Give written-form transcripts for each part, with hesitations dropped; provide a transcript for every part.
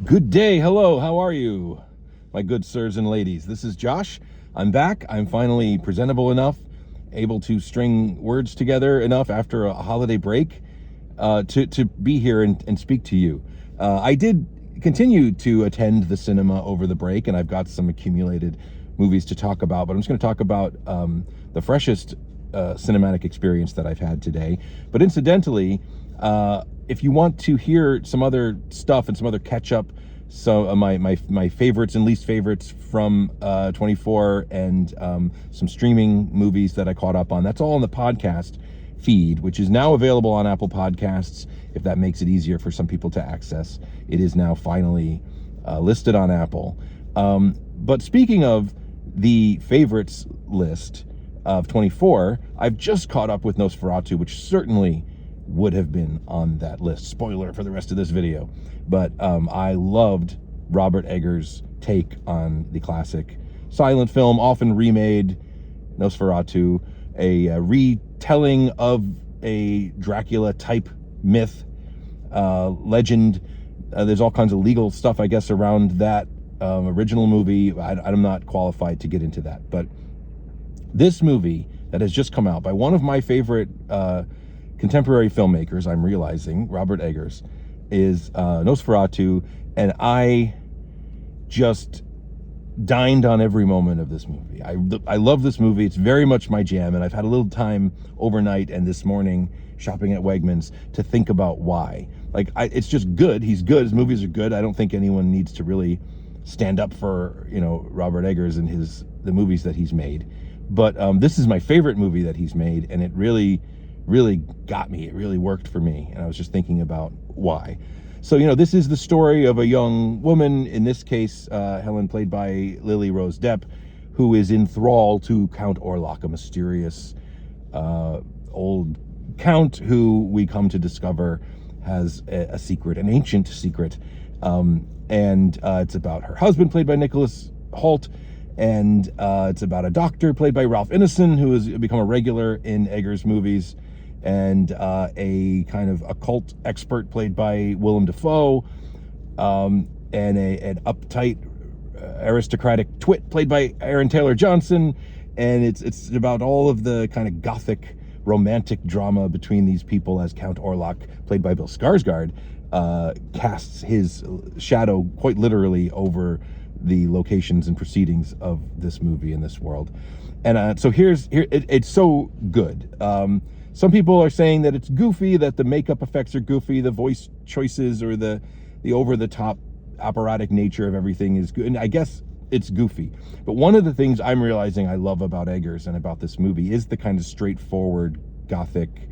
Good day, hello, how are you, my good sirs and ladies? This is Josh. I'm back. I'm finally presentable enough, able to string words together enough after a holiday break to be here and speak to you. I did continue to attend the cinema over the break, and I've got some accumulated movies to talk about, but I'm just going to talk about the freshest cinematic experience that I've had today. But incidentally, if you want to hear some other stuff and some other catch up, so my favorites and least favorites from 24 and some streaming movies that I caught up on, that's all in the podcast feed, which is now available on Apple Podcasts, if that makes it easier for some people to access. It is now finally listed on Apple. But speaking of the favorites list of 24, I've just caught up with Nosferatu, which certainly would have been on that list. Spoiler for the rest of this video. But I loved Robert Eggers' take on the classic silent film, often remade, Nosferatu, a retelling of a Dracula-type myth, legend. There's all kinds of legal stuff, I guess, around that original movie. I'm not qualified to get into that. But this movie that has just come out by one of my favorite contemporary filmmakers, I'm realizing, Robert Eggers, is Nosferatu, and I just dined on every moment of this movie. I love this movie. It's very much my jam, and I've had a little time overnight and this morning shopping at Wegmans to think about why. It's just good. He's good. His movies are good. I don't think anyone needs to really stand up for, Robert Eggers and the movies that he's made. But this is my favorite movie that he's made, and it really got me. It really worked for me, and I was just thinking about why. So, this is the story of a young woman, in this case, Helen, played by Lily Rose Depp, who is in thrall to Count Orlok, a mysterious old count who we come to discover has a secret, an ancient secret. And it's about her husband, played by Nicholas Hoult, and it's about a doctor played by Ralph Ineson, who has become a regular in Eggers' movies, and a kind of occult expert played by Willem Dafoe, and an uptight aristocratic twit played by Aaron Taylor Johnson. And it's about all of the kind of gothic romantic drama between these people as Count Orlok, played by Bill Skarsgård, casts his shadow quite literally over the locations and proceedings of this movie in this world. And so it's so good. Some people are saying that it's goofy, that the makeup effects are goofy, the voice choices or the over-the-top operatic nature of everything is good. And I guess it's goofy. But one of the things I'm realizing I love about Eggers and about this movie is the kind of straightforward gothic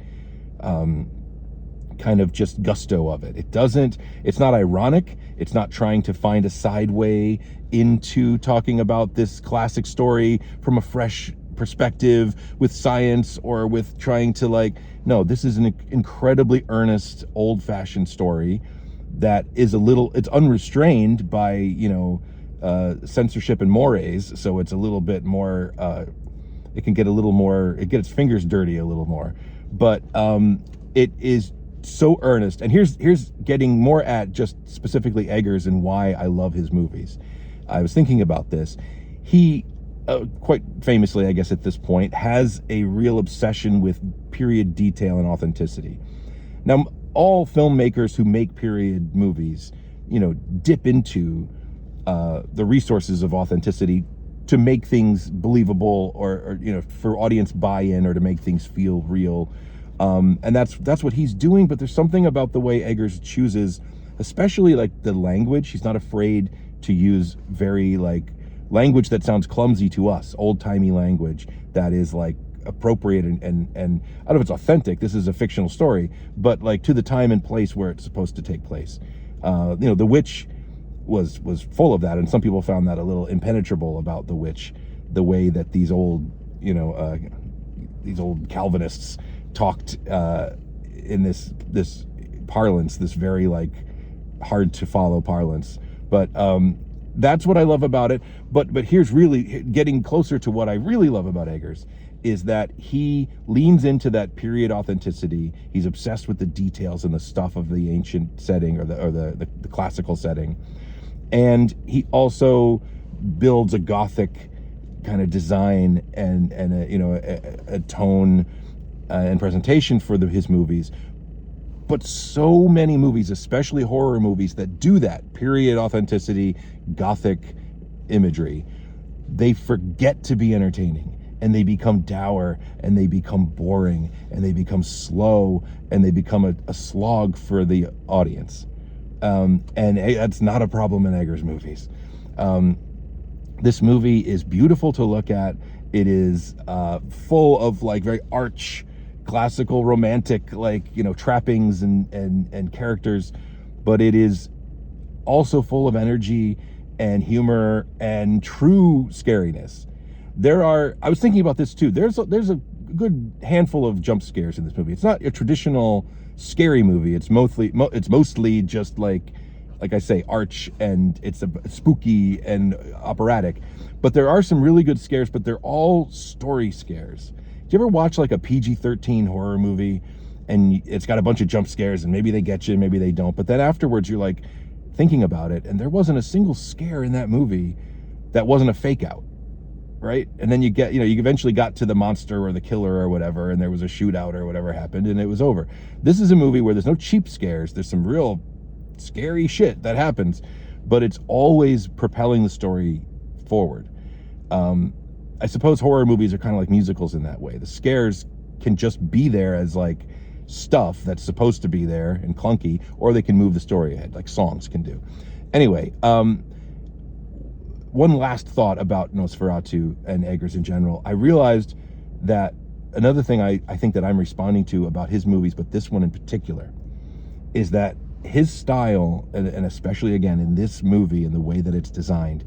kind of just gusto of it. It's not ironic. It's not trying to find a side way into talking about this classic story from a fresh perspective with science, or with trying to no, this is an incredibly earnest, old-fashioned story that is it's unrestrained by, censorship and mores. So it's a little bit more, it can get its fingers dirty a little more, but it is so earnest. And here's getting more at just specifically Eggers and why I love his movies. I was thinking about this. He quite famously, I guess at this point, has a real obsession with period detail and authenticity. Now, all filmmakers who make period movies, dip into the resources of authenticity to make things believable, or for audience buy-in, or to make things feel real. And that's what he's doing. But there's something about the way Eggers chooses, especially the language. He's not afraid to use very language that sounds clumsy to us, old-timey language that is appropriate and I don't know if it's authentic. This is a fictional story, but to the time and place where it's supposed to take place. The Witch was full of that, and some people found that a little impenetrable about The Witch, the way that these old Calvinists talked in this parlance, this very hard to follow parlance. But that's what I love about it. But here's really getting closer to what I really love about Eggers, is that he leans into that period authenticity. He's obsessed with the details and the stuff of the ancient setting, or the classical setting. And he also builds a gothic kind of design and a tone and presentation for his movies. But so many movies, especially horror movies, that do that period authenticity, gothic imagery, they forget to be entertaining, and they become dour, and they become boring, and they become slow, and they become a slog for the audience. And that's not a problem in Eggers' movies. This movie is beautiful to look at. It is full of like very arch, classical, romantic, trappings and characters, but it is also full of energy and humor and true scariness. I was thinking about this too. There's a good handful of jump scares in this movie. It's not a traditional scary movie. It's mostly just like I say, arch, and it's spooky and operatic. But there are some really good scares, but they're all story scares. Do you ever watch like a PG-13 horror movie and it's got a bunch of jump scares and maybe they get you, maybe they don't, but then afterwards you're like thinking about it and there wasn't a single scare in that movie that wasn't a fake out, right? And then you eventually got to the monster or the killer or whatever, and there was a shootout or whatever happened and it was over. This is a movie where there's no cheap scares. There's some real scary shit that happens, but it's always propelling the story forward. I suppose horror movies are kind of like musicals in that way. The scares can just be there as like stuff that's supposed to be there and clunky, or they can move the story ahead like songs can do. Anyway, one last thought about Nosferatu and Eggers in general. I realized that another thing I think that I'm responding to about his movies, but this one in particular, is that his style, and especially again in this movie and the way that it's designed,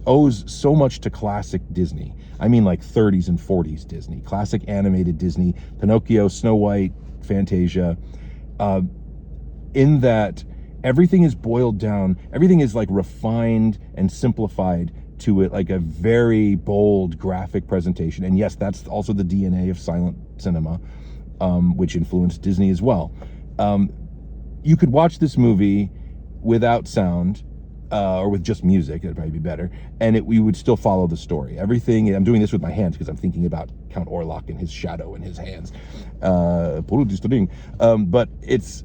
owes so much to classic Disney. I mean like 30s and 40s Disney, classic animated Disney, Pinocchio, Snow White, Fantasia, in that everything is boiled down, everything is like refined and simplified to it, like a very bold graphic presentation. And yes, that's also the DNA of silent cinema, which influenced Disney as well. You could watch this movie without sound, or with just music, it'd probably be better, and we would still follow the story. Everything, I'm doing this with my hands because I'm thinking about Count Orlok and his shadow in his hands. But it's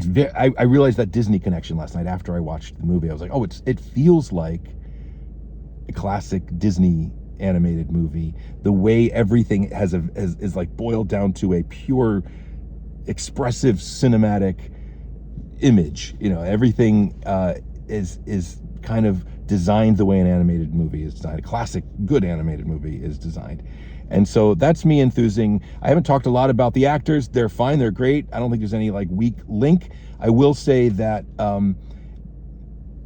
very, I realized that Disney connection last night after I watched the movie. I was like, oh, it feels like a classic Disney animated movie. The way everything is like boiled down to a pure expressive cinematic image. Everything is kind of designed the way an animated movie is designed. A classic good animated movie is designed. And so that's me enthusing. I haven't talked a lot about the actors. They're fine, they're great. I don't think there's any like weak link. I will say that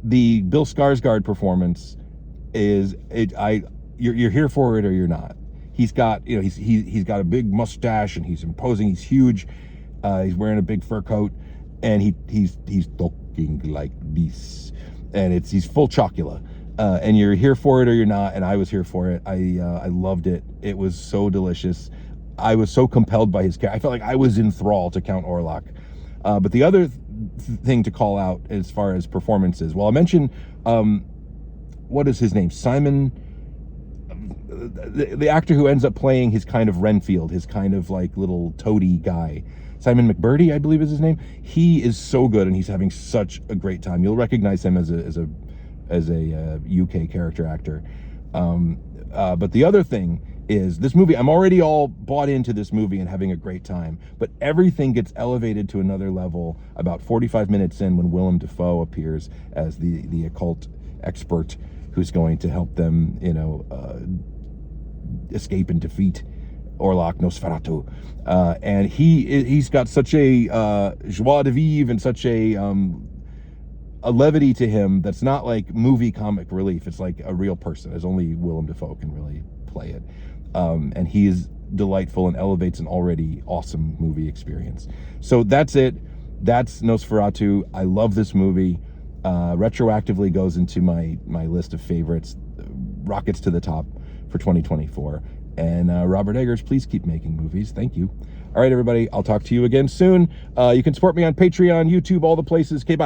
the Bill Skarsgård performance you're here for it or you're not. He's got he's got a big mustache and he's imposing, he's huge. He's wearing a big fur coat, and he's talking like this, and he's full chocula, and you're here for it or you're not. And I was here for it. I loved it. It was so delicious. I was so compelled by his character. I felt like I was in thrall to Count Orlok. But the other thing to call out as far as performances, well, I mentioned what is his name, Simon. The actor who ends up playing his kind of Renfield, his kind of like little toady guy, Simon McBurdy, I believe is his name. He is so good, and he's having such a great time. You'll recognize him as a UK character actor. But the other thing is, this movie, I'm already all bought into this movie and having a great time, but everything gets elevated to another level about 45 minutes in when Willem Dafoe appears as the occult expert who's going to help them, escape and defeat Orlok, Nosferatu. And he's got such a joie de vivre and such a levity to him that's not like movie comic relief. It's like a real person, as only Willem Dafoe can really play it. And he is delightful and elevates an already awesome movie experience. So that's it. That's Nosferatu. I love this movie. Retroactively goes into my list of favorites, rockets to the top for 2024. And Robert Eggers, please keep making movies. Thank you. All right, everybody. I'll talk to you again soon. You can support me on Patreon, YouTube, all the places. Okay, bye.